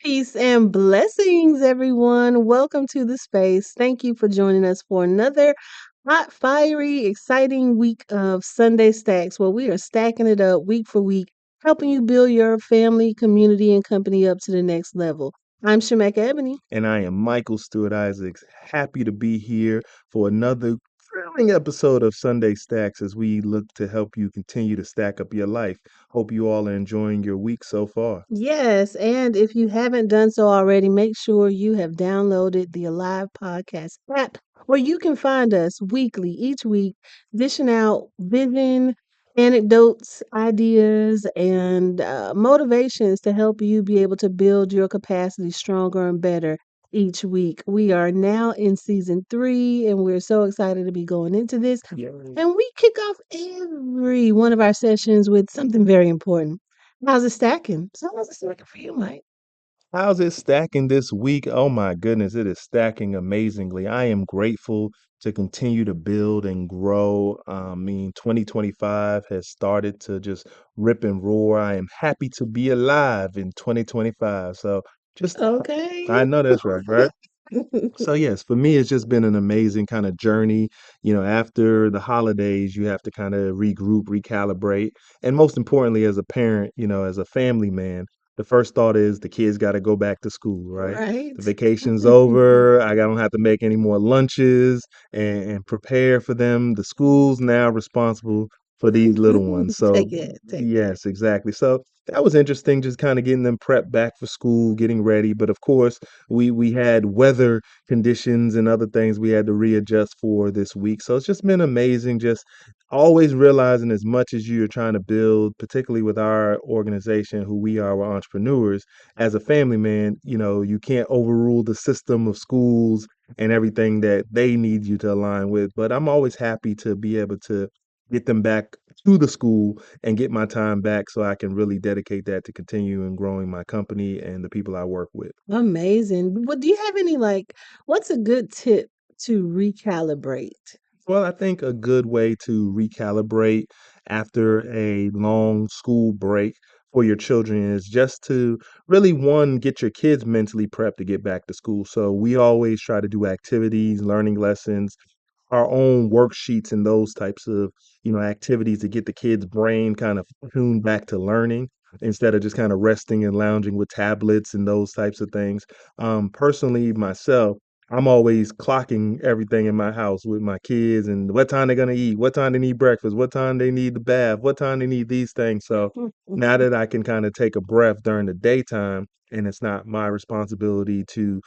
Peace and blessings, everyone. Welcome to the space. Thank you for joining us for another hot, fiery, exciting week of Sunday Stacks, where we are stacking it up week for week, helping you build your family, community, and company up to the next level. I'm Shemekka Ebony. And I am Michael Stewart Isaacs. Happy to be here for another thrilling episode of Sunday Stacks as we look to help you continue to stack up your life. Hope you all are enjoying your week so far. Yes, and if you haven't done so already, make sure you have downloaded the Alive Podcast app where you can find us weekly, each week, dishing out vision, anecdotes, ideas, and motivations to help you be able to build your capacity stronger and better each week. We are now in season 3, and we're so excited to be going into this. Yay. And we kick off every one of our sessions with something very important. How's it stacking? So how's it stacking for you, Mike? How's it stacking this week? Oh my goodness, it is stacking amazingly. I am grateful to continue to build and grow. 2025 has started to just rip and roar. I am happy to be alive in 2025. So just, I Okay. know that's right, right? So yes, for me, it's just been an amazing kind of journey. After the holidays, you have to kind of regroup, recalibrate, and most importantly, as a parent, as a family man, the first thought is the kids got to go back to school, right? The Right. vacation's over. I don't have to make any more lunches and prepare for them. The school's now responsible for these little ones. So Take it. Take that. yes, exactly. So that was interesting, just kind of getting them prepped back for school, getting ready. But of course, we had weather conditions and other things we had to readjust for this week. So it's just been amazing, just always realizing as much as you're trying to build, particularly with our organization, who we are, we're entrepreneurs, as a family man, you can't overrule the system of schools and everything that they need you to align with. But I'm always happy to be able to get them back to the school and get my time back so I can really dedicate that to continuing growing my company and the people I work with. Amazing. What do you have any what's a good tip to recalibrate? Well, I think a good way to recalibrate after a long school break for your children is just to really, one, get your kids mentally prepped to get back to school. So we always try to do activities, learning lessons, our own worksheets and those types of, activities to get the kids' brain kind of tuned back to learning instead of just kind of resting and lounging with tablets and those types of things. Personally, myself, I'm always clocking everything in my house with my kids and what time they're gonna eat, what time they need breakfast, what time they need the bath, what time they need these things. So now that I can kind of take a breath during the daytime and it's not my responsibility to,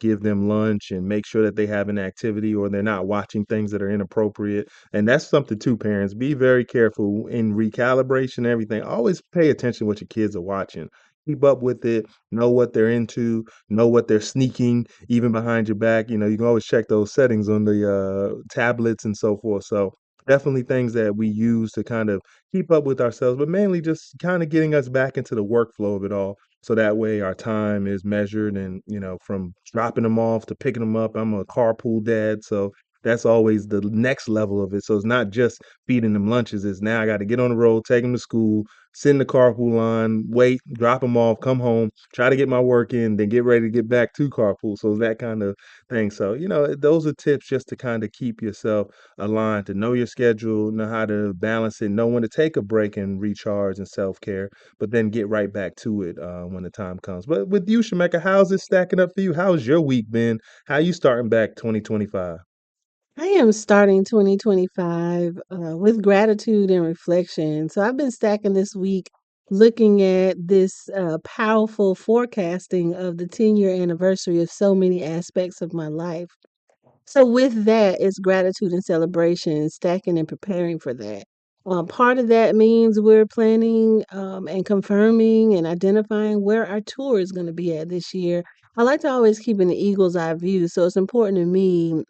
give them lunch and make sure that they have an activity or they're not watching things that are inappropriate. And that's something too, parents. Be very careful in recalibration and everything. Always pay attention to what your kids are watching. Keep up with it, know what they're into, know what they're sneaking, even behind your back. You can always check those settings on the tablets and so forth. So definitely things that we use to kind of keep up with ourselves, but mainly just kind of getting us back into the workflow of it all. So that way our time is measured and, from dropping them off to picking them up. I'm a carpool dad. So that's always the next level of it. So it's not just feeding them lunches. It's now I got to get on the road, take them to school, sit in the carpool line, wait, drop them off, come home, try to get my work in, then get ready to get back to carpool. So that kind of thing. So, those are tips just to kind of keep yourself aligned, to know your schedule, know how to balance it, know when to take a break and recharge and self care, but then get right back to it when the time comes. But with you, Shemekka, how's it stacking up for you? How's your week been? How you starting back 2025? I am starting 2025 with gratitude and reflection. So I've been stacking this week looking at this powerful forecasting of the 10-year anniversary of so many aspects of my life. So with that, it's gratitude and celebration, stacking and preparing for that. Part of that means we're planning and confirming and identifying where our tour is going to be at this year. I like to always keep an eagle's eye view, so it's important to me,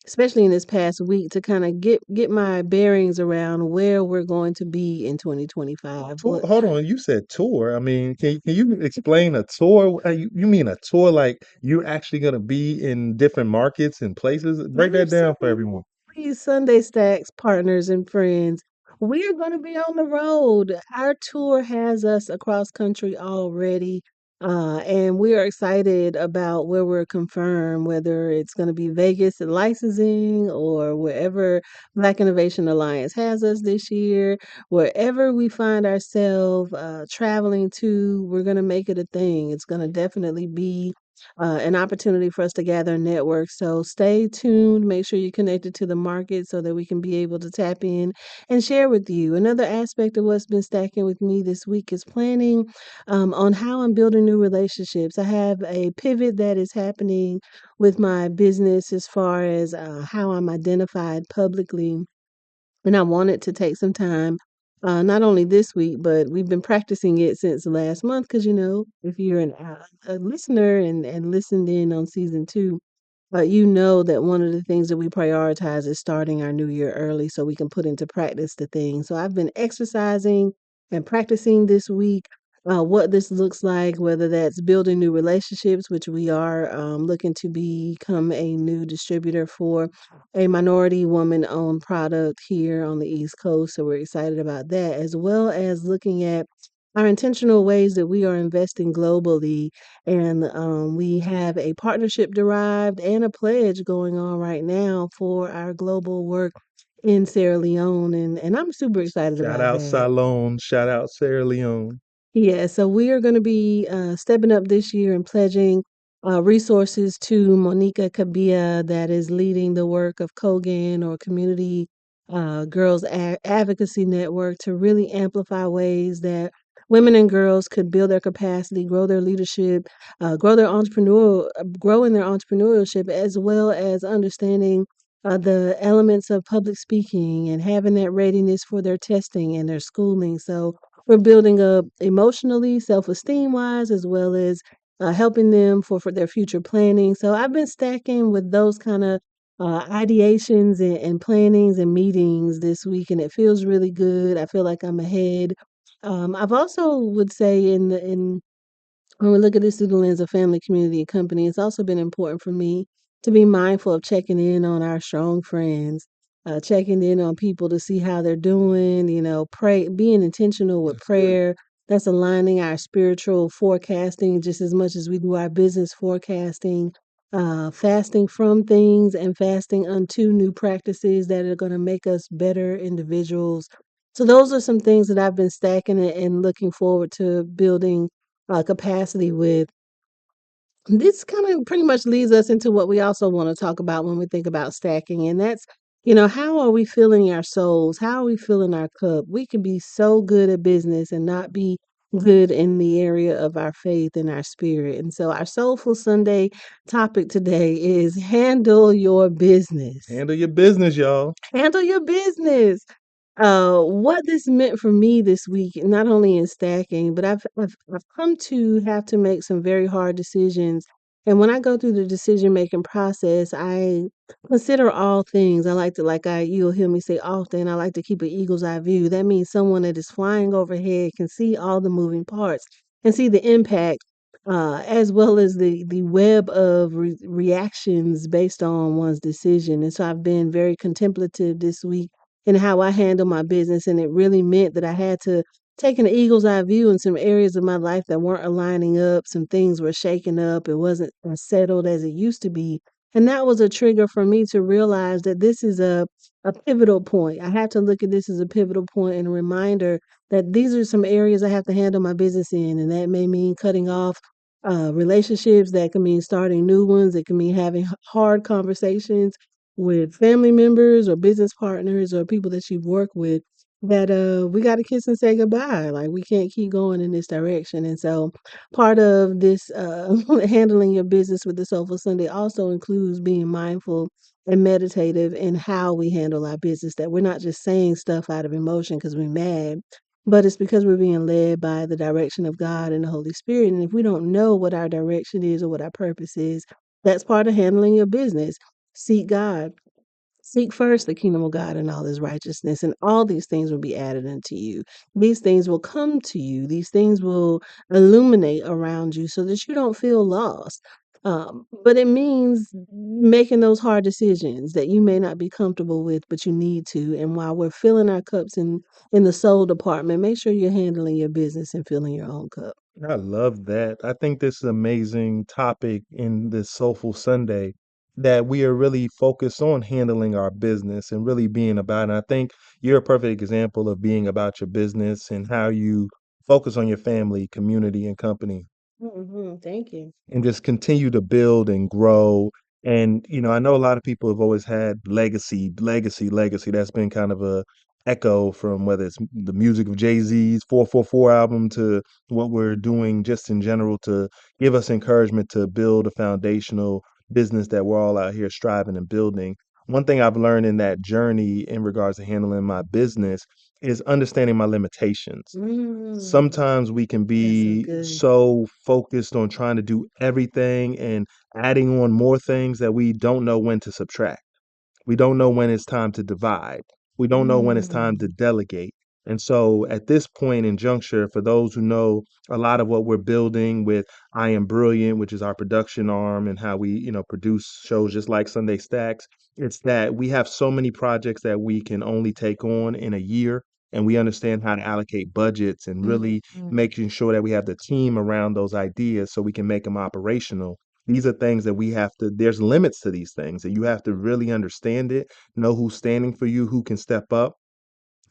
especially in this past week, to kind of get my bearings around where we're going to be in 2025. Tour, hold on, you said tour. I mean, can you explain a tour? You mean a tour like you're actually going to be in different markets and places? Break that down for everyone. Absolutely, Sunday Stacks partners and friends. We are going to be on the road. Our tour has us across country already. And we are excited about where we're confirmed, whether it's going to be Vegas and licensing or wherever Black Innovation Alliance has us this year. Wherever we find ourselves traveling to, we're going to make it a thing. It's going to definitely be an opportunity for us to gather and network. So stay tuned. Make sure you're connected to the market so that we can be able to tap in and share with you. Another aspect of what's been stacking with me this week is planning on how I'm building new relationships. I have a pivot that is happening with my business as far as how I'm identified publicly. And I wanted to take some time, not only this week, but we've been practicing it since last month. Because, if you're a listener and listened in on season two, you know that one of the things that we prioritize is starting our new year early so we can put into practice the things. So I've been exercising and practicing this week what this looks like, whether that's building new relationships, which we are looking to become a new distributor for a minority woman owned product here on the East Coast. So we're excited about that, as well as looking at our intentional ways that we are investing globally, and we have a partnership derived and a pledge going on right now for our global work in Sierra Leone. And I'm super excited Shout about out that. Salone, shout out Sierra Leone. Yeah, so we are going to be stepping up this year and pledging resources to Monica Kabia, that is leading the work of Kogan, or Community Girls Advocacy Network, to really amplify ways that women and girls could build their capacity, grow their leadership, grow in their entrepreneurship, as well as understanding the elements of public speaking and having that readiness for their testing and their schooling. So we're building up emotionally, self-esteem wise, as well as helping them for their future planning. So I've been stacking with those kind of ideations and plannings and meetings this week, and it feels really good. I feel like I'm ahead. I've also would say in when we look at this through the lens of family, community, and company, it's also been important for me to be mindful of checking in on our strong friends, checking in on people to see how they're doing, pray, being intentional with That's good. prayer. That's aligning our spiritual forecasting just as much as we do our business forecasting, fasting from things and fasting unto new practices that are going to make us better individuals. So those are some things that I've been stacking and looking forward to building capacity with. This kind of pretty much leads us into what we also want to talk about when we think about stacking, and that's, how are we filling our souls? How are we filling our cup? We can be so good at business and not be good in the area of our faith and our spirit. And so our Soulful Sunday topic today is handle your business. Handle your business, y'all. Handle your business. What this meant for me this week, not only in stacking, but I've come to have to make some very hard decisions. And when I go through the decision making process, I consider all things. I like to, you'll hear me say often, I like to keep an eagle's eye view. That means someone that is flying overhead can see all the moving parts and see the impact, as well as the web of reactions based on one's decision. And so I've been very contemplative this week in how I handle my business. And it really meant that I had to take an eagle's eye view in some areas of my life that weren't aligning up. Some things were shaking up. It wasn't as settled as it used to be. And that was a trigger for me to realize that this is a pivotal point. I have to look at this as a pivotal point and a reminder that these are some areas I have to handle my business in. And that may mean cutting off relationships, that can mean starting new ones, it can mean having hard conversations with family members or business partners or people that you've worked with, that we got to kiss and say goodbye. Like, we can't keep going in this direction. And so part of this handling your business with the Soulful Sunday also includes being mindful and meditative in how we handle our business, that we're not just saying stuff out of emotion because we're mad, but it's because we're being led by the direction of God and the Holy Spirit. And if we don't know what our direction is or what our purpose is, that's part of handling your business. Seek God. Seek first the kingdom of God and all his righteousness, and all these things will be added unto you. These things will come to you. These things will illuminate around you so that you don't feel lost. But it means making those hard decisions that you may not be comfortable with, but you need to. And while we're filling our cups in the soul department, make sure you're handling your business and filling your own cup. I love that. I think this is an amazing topic in this Soulful Sunday that we are really focused on handling our business and really being about it. I think you're a perfect example of being about your business and how you focus on your family, community, and company Thank you. and just continue to build and grow. And, I know a lot of people have always had legacy, legacy, legacy. That's been kind of a echo from whether it's the music of Jay-Z's 444 album to what we're doing just in general to give us encouragement to build a foundational business that we're all out here striving and building. One thing I've learned in that journey in regards to handling my business is understanding my limitations. Mm, Sometimes we can that's so be good. so focused on trying to do everything and adding on more things that we don't know when to subtract. We don't know when it's time to divide. We don't know when it's time to Mm, delegate. And so at this point in juncture, for those who know a lot of what we're building with I Am Brilliant, which is our production arm and how we, produce shows just like Sunday Stacks, it's that we have so many projects that we can only take on in a year. And we understand how to allocate budgets and really mm. making sure that we have the team around those ideas so we can make them operational. These are things that we have to, there's limits to these things, and you have to really understand it, know who's standing for you, who can step up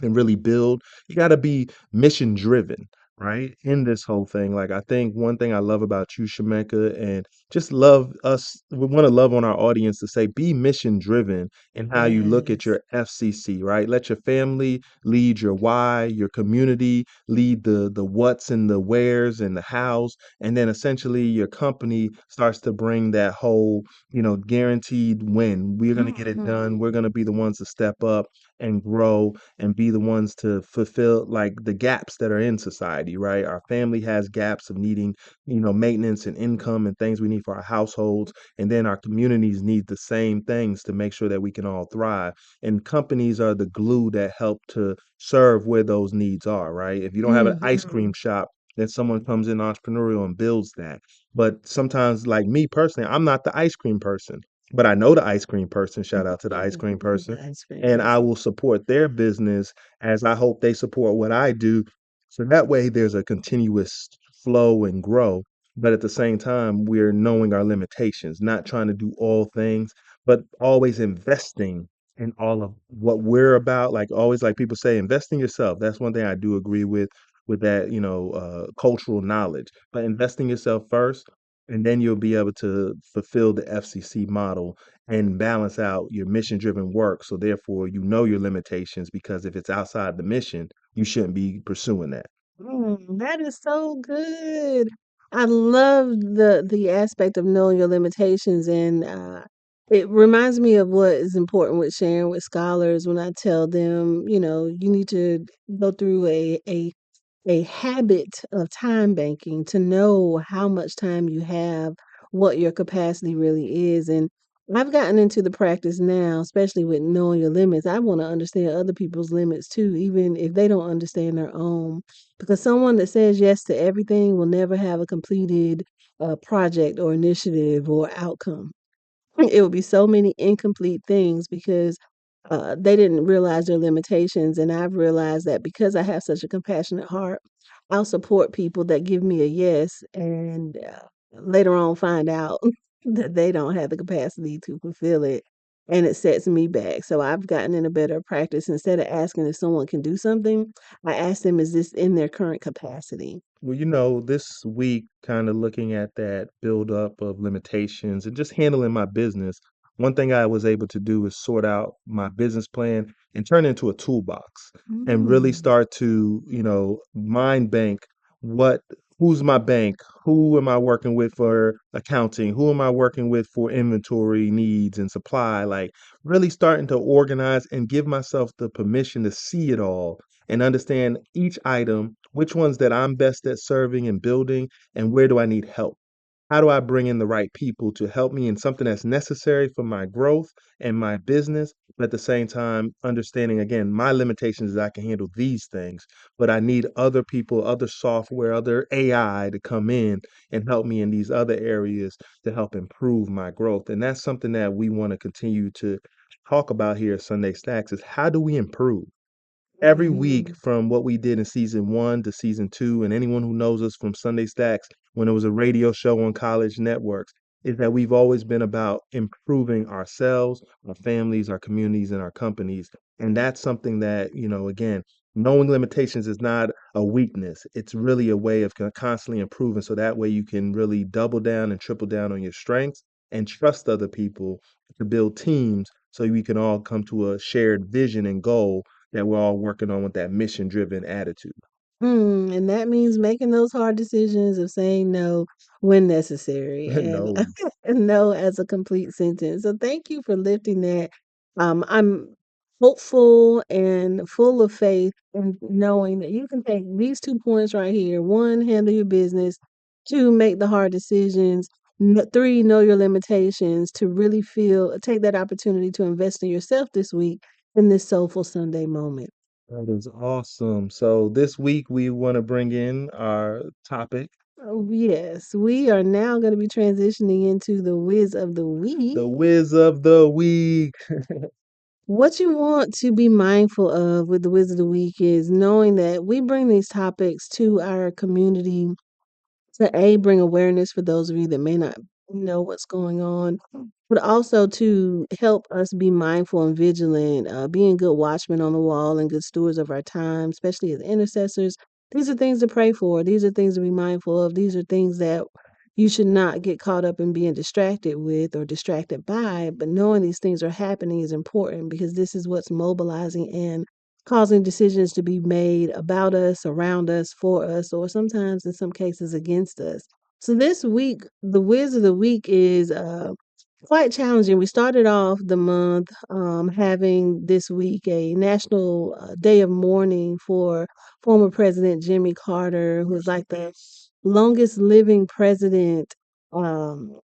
and really build. You got to be mission driven, right? In this whole thing. Like, I think one thing I love about you, Shemekka, and just love us, we want to love on our audience to say, be mission driven in how you look at Yes. your FCC, right? Let your family lead your why, your community lead the what's and the where's and the how's. And then essentially your company starts to bring that whole, guaranteed win. We're going to get it Mhm. done. We're going to be the ones to step up and grow and be the ones to fulfill like the gaps that are in society, right? Our family has gaps of needing, maintenance and income and things we need for our households. And then our communities need the same things to make sure that we can all thrive. And companies are the glue that help to serve where those needs are, right? If you don't have an ice cream Mhm. shop, then someone comes in entrepreneurial and builds that. But sometimes, like me personally, I'm not the ice cream person, but I know the ice cream person. Shout out to the ice cream person, The ice cream and I person. will support their business as I hope they support what I do. So that way there's a continuous flow and grow. But at the same time, we're knowing our limitations, not trying to do all things, but always investing in all of what we're about. Like always, like people say, invest in yourself. That's one thing I do agree with that, cultural knowledge. But investing yourself first, and then you'll be able to fulfill the FCC model and balance out your mission driven work. So therefore, you know your limitations because if it's outside the mission, you shouldn't be pursuing that. That is so good. I love the aspect of knowing your limitations, and it reminds me of what is important with sharing with scholars when I tell them, you need to go through a habit of time banking to know how much time you have, what your capacity really is. And I've gotten into the practice now, especially with knowing your limits. I want to understand other people's limits too, even if they don't understand their own. Because someone that says yes to everything will never have a completed project or initiative or outcome. It would be so many incomplete things because they didn't realize their limitations. And I've realized that because I have such a compassionate heart, I'll support people that give me a yes and later on find out that they don't have the capacity to fulfill it. And it sets me back. So I've gotten in a better practice. Instead of asking if someone can do something, I ask them, is this in their current capacity? Well, this week, kind of looking at that buildup of limitations and just handling my business, one thing I was able to do is sort out my business plan and turn it into a toolbox and really Mm. start to, mind bank what, who's my bank, who am I working with for accounting, who am I working with for inventory needs and supply, like really starting to organize and give myself the permission to see it all and understand each item, which ones that I'm best at serving and building, and where do I need help? How do I bring in the right people to help me in something that's necessary for my growth and my business? But at the same time, understanding again, my limitations is I can handle these things, but I need other people, other software, other AI to come in and help me in these other areas to help improve my growth. And that's something that we want to continue to talk about here at Sunday Stacks is how do we improve? every week Mhm. from what we did in season 1 to season 2, and anyone who knows us from Sunday Stacks when it was a radio show on college networks, is that we've always been about improving ourselves, our families, our communities, and our companies. And that's something that, again, knowing limitations is not a weakness. It's really a way of constantly improving. So that way you can really double down and triple down on your strengths and trust other people to build teams so we can all come to a shared vision and goal that we're all working on with that mission driven attitude. And that means making those hard decisions of saying no when necessary and No. and no as a complete sentence. So thank you for lifting that. I'm hopeful and full of faith in knowing that you can take these 2 points right here. One, handle your business. Two, make the hard decisions. Three, know your limitations to really take that opportunity to invest in yourself this week in this Soulful Sunday moment. That is awesome. So this week we want to bring in our topic, Oh, yes, we are now going to be transitioning into the whiz of the week. the whiz of the week. What you want to be mindful of with the whiz of the week is knowing that we bring these topics to our community to bring awareness for those of you that may not know what's going on, but also to help us be mindful and vigilant, being good watchmen on the wall and good stewards of our time, especially as intercessors. These are things to pray for. These are things to be mindful of. These are things that you should not get caught up in being distracted with or distracted by. But knowing these things are happening is important because this is what's mobilizing and causing decisions to be made about us, around us, for us, or sometimes in some cases against us. So this week, the whiz of the week is quite challenging. We started off the month having this week a national day of mourning for former President Jimmy Carter, who's like the longest living president. Um,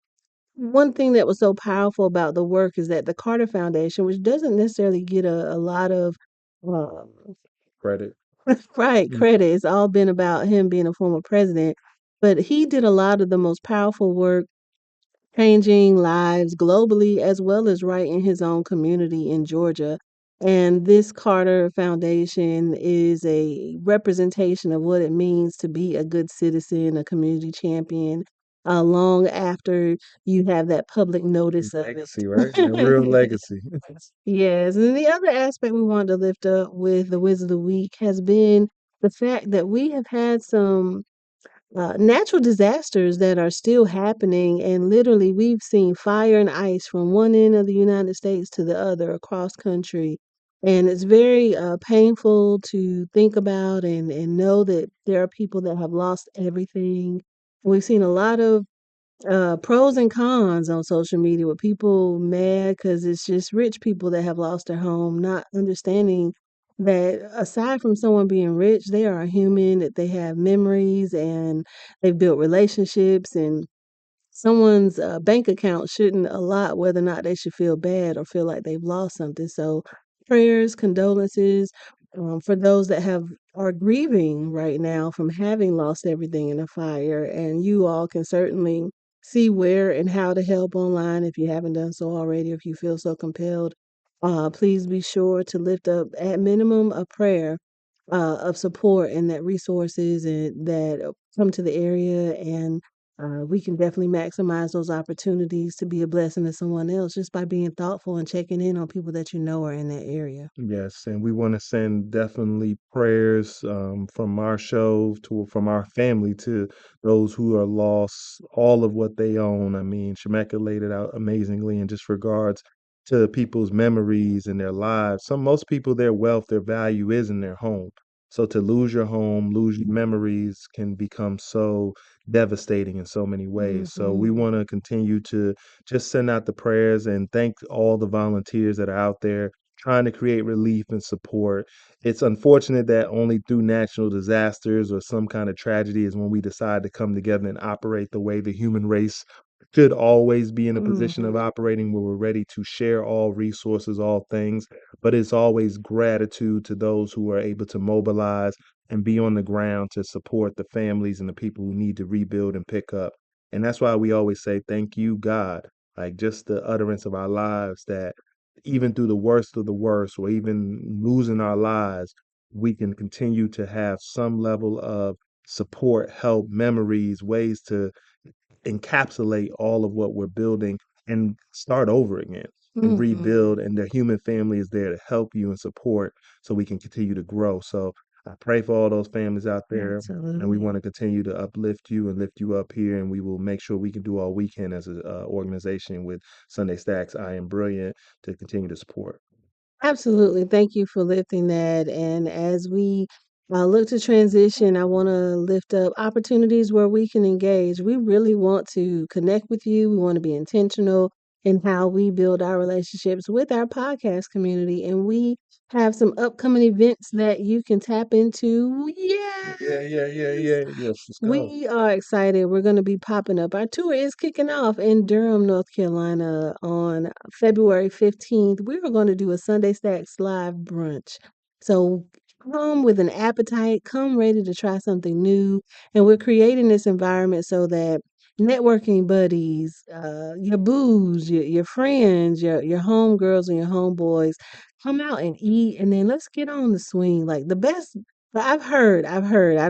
One thing that was so powerful about the work is that the Carter Foundation, which doesn't necessarily get a lot of um, Credit. right Mm. credit, it's all been about him being a former president, but he did a lot of the most powerful work changing lives globally as well as right in his own community in Georgia. And this Carter Foundation is a representation of what it means to be a good citizen, a community champion, long after you have that public notice of Legacy, right? A real it. legacy. Yes, and the other aspect we wanted to lift up with the Wizard of the Week has been the fact that we have had some natural disasters that are still happening, and literally we've seen fire and ice from one end of the United States to the other across country, and it's very painful to think about and know that there are people that have lost everything. We've seen a lot of pros and cons on social media with people mad because it's just rich people that have lost their home, not understanding that aside from someone being rich, they are a human, that they have memories and they've built relationships, and someone's bank account shouldn't allot whether or not they should feel bad or feel like they've lost something. So, prayers, condolences for those that have are grieving right now from having lost everything in a fire. And you all can certainly see where and how to help online if you haven't done so already. If you feel so compelled, please be sure to lift up at minimum a prayer of support and that resources and that come to the area, and we can definitely maximize those opportunities to be a blessing to someone else just by being thoughtful and checking in on people that you know are in that area. Yes, and we want to send definitely prayers from our show from our family to those who are lost all of what they own. I mean, Shemekka laid it out amazingly in just regards to people's memories and their lives. Most people, their wealth, their value is in their home. So to lose your home, lose your memories can become so devastating in so many ways. So we Hmm. want to continue to just send out the prayers and thank all the volunteers that are out there trying to create relief and support. It's unfortunate that only through natural disasters or some kind of tragedy is when we decide to come together and operate the way the human race should always be in a position of Hmm. operating where we're ready to share all resources, all things. But it's always gratitude to those who are able to mobilize and be on the ground to support the families and the people who need to rebuild and pick up. And that's why we always say, thank you, God. Like just the utterance of our lives that even through the worst of the worst, or even losing our lives, we can continue to have some level of support, help, memories, ways to encapsulate all of what we're building and start over again and Mhm. rebuild. And the human family is there to help you and support so we can continue to grow. So I pray for all those families out there. And we Absolutely. want to continue to uplift you and lift you up here. And we will make sure we can do all we can as an organization with Sunday Stacks, I Am Brilliant, to continue to support. Absolutely. Thank you for lifting that. And as we look to transition, I want to lift up opportunities where we can engage. We really want to connect with you. We want to be intentional in how we build our relationships with our podcast community. And we have some upcoming events that you can tap into. Yes. Yes, let's go. We are excited. We're going to be popping up. Our tour is kicking off in Durham, North Carolina on February 15th. We are going to do a Sunday Stacks live brunch. So come with an appetite, come ready to try something new. And we're creating this environment so that networking buddies, your booze, your friends, your homegirls and your homeboys come out and eat. And then let's get on the swing. Like the best but I've heard, I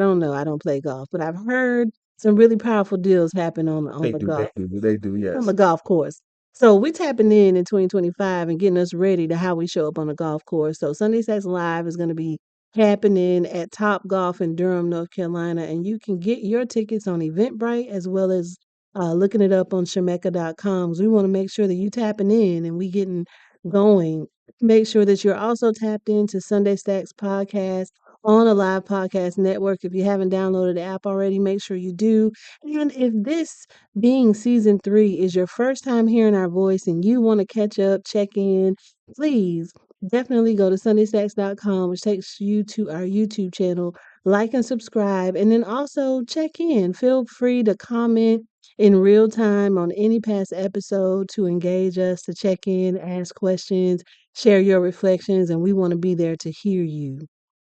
don't know, I don't play golf, but I've heard some really powerful deals happen on They the do, they golf do, they do, on the yes. golf course. So we're tapping in 2025 and getting us ready to how we show up on the golf course. So Sunday Stacks Live is going to be happening at Top Golf in Durham, North Carolina, and you can get your tickets on Eventbrite as well as looking it up on Shemekka.com. We want to make sure that you tapping in and we getting going. Make sure that you're also tapped into Sunday Stacks podcast on a live podcast network. If you haven't downloaded the app already, make sure you do. And if this being season 3 is your first time hearing our voice and you want to catch up, check in, please definitely go to sundaystacks.com, which takes you to our YouTube channel. Like and subscribe, and then also check in. Feel free to comment in real time on any past episode to engage us, to check in, ask questions, share your reflections, and we want to be there to hear you.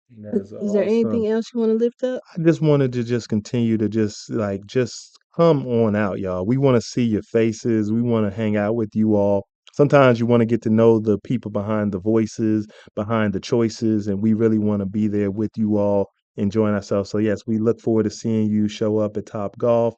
That's Is there awesome. anything else you want to lift up? I just wanted to just continue to just come on out, y'all. We want to see your faces. We want to hang out with you all. Sometimes you want to get to know the people behind the voices, behind the choices, and we really want to be there with you all, enjoying ourselves. So yes, we look forward to seeing you show up at Top Golf.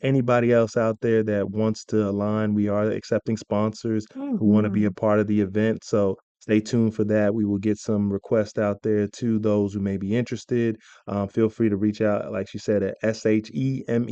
Anybody else out there that wants to align, we are accepting sponsors who want to be a Mhm. part of the event. So stay tuned for that. We will get some requests out there to those who may be interested. Feel free to reach out, like she said, at shemekka.com,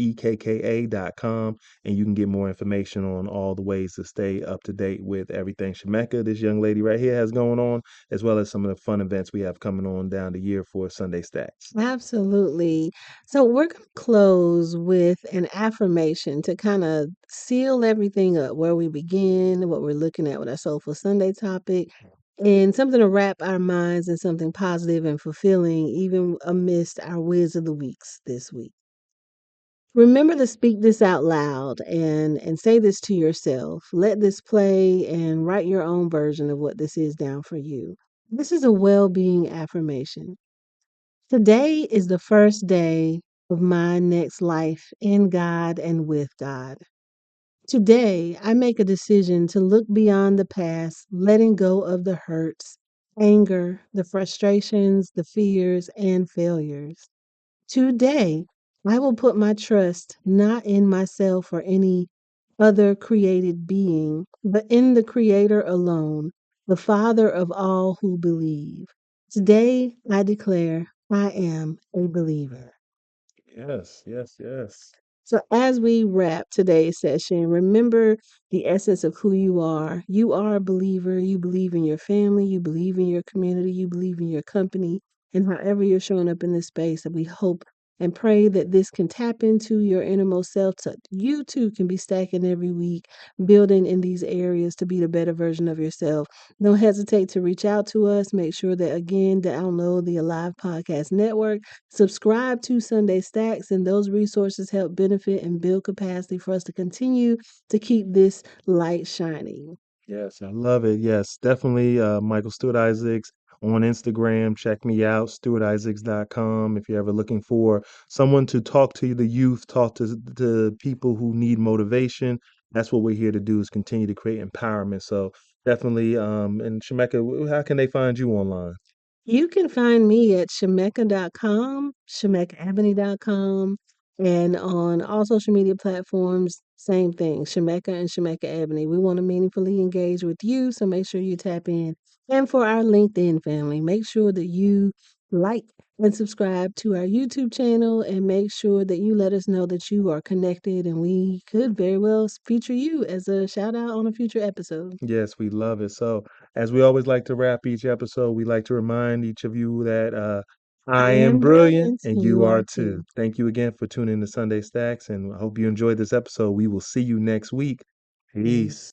and you can get more information on all the ways to stay up to date with everything Shemekka, this young lady right here, has going on, as well as some of the fun events we have coming on down the year for Sunday Stacks. Absolutely. So we're going to close with an affirmation to kind of seal everything up where we begin, what we're looking at with our Soulful Sunday topic, and something to wrap our minds in something positive and fulfilling, even amidst our Wiz of the Weeks this week. Remember to speak this out loud and say this to yourself. Let this play and write your own version of what this is down for you. This is a well-being affirmation. Today is the first day of my next life in God and with God. Today, I make a decision to look beyond the past, letting go of the hurts, anger, the frustrations, the fears, and failures. Today, I will put my trust not in myself or any other created being, but in the Creator alone, the Father of all who believe. Today, I declare I am a believer. Yes, yes, yes. So, as we wrap today's session, remember the essence of who you are. You are a believer. You believe in your family. You believe in your community. You believe in your company. And however you're showing up in this space, that we hope and pray that this can tap into your innermost self so you too can be stacking every week, building in these areas to be the better version of yourself. Don't hesitate to reach out to us. Make sure that, again, download the Alive Podcast Network. Subscribe to Sunday Stacks, and those resources help benefit and build capacity for us to continue to keep this light shining. Yes, I love it. Yes, definitely. Michael Stewart Isaacs on Instagram. Check me out, stewartisaacs.com. If you're ever looking for someone to talk to the youth, talk to people who need motivation, that's what we're here to do is continue to create empowerment. So definitely, and Shemekka, how can they find you online? You can find me at Shemekka.com, ShemekkaEbony.com, and on all social media platforms, same thing, Shemekka and Shemekka Ebony. We want to meaningfully engage with you, so make sure you tap in. And for our LinkedIn family, make sure that you like and subscribe to our YouTube channel and make sure that you let us know that you are connected and we could very well feature you as a shout out on a future episode. Yes, we love it. So, as we always like to wrap each episode, we like to remind each of you that I I am am brilliant brilliant and and you you are are too. too. Thank you again for tuning in to Sunday Stacks, and I hope you enjoyed this episode. We will see you next week. Peace. Peace.